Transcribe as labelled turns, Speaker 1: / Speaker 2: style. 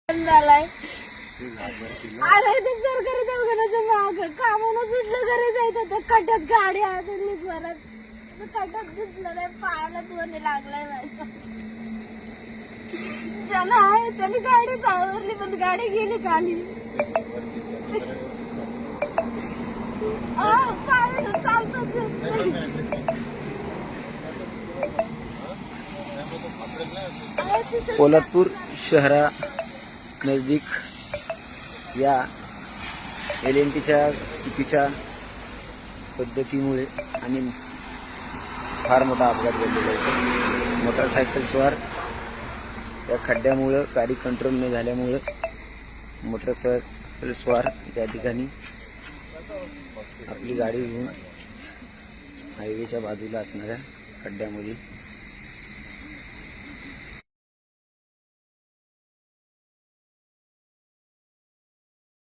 Speaker 1: झालाय अरे ते सरकारी दवाखान्याच्या माग कामानं सुटलं घरी जायचं तर कट्यात गाडी आदळली स्वरात कट्यात दिसलं नाही पायाला दोन्ही लागलाय माझ्या त्याला आहे त्याने गाडी सावरली पण गाडी गेली खाली पायाला चालतच
Speaker 2: पोलादपूर शहरा नजदीक या LNTच्या चुकीच्या पद्धतीमुळे आणि फार मोठा अपघात घडलेला आहे. मोटरसायकल स्वार या खड्ड्यामुळे गाडी कंट्रोल न झाल्यामुळे मोटरसायकल स्वार या ठिकाणी आपली गाडी घेऊन हायवेच्या बाजूला असणाऱ्या खड्ड्यामध्ये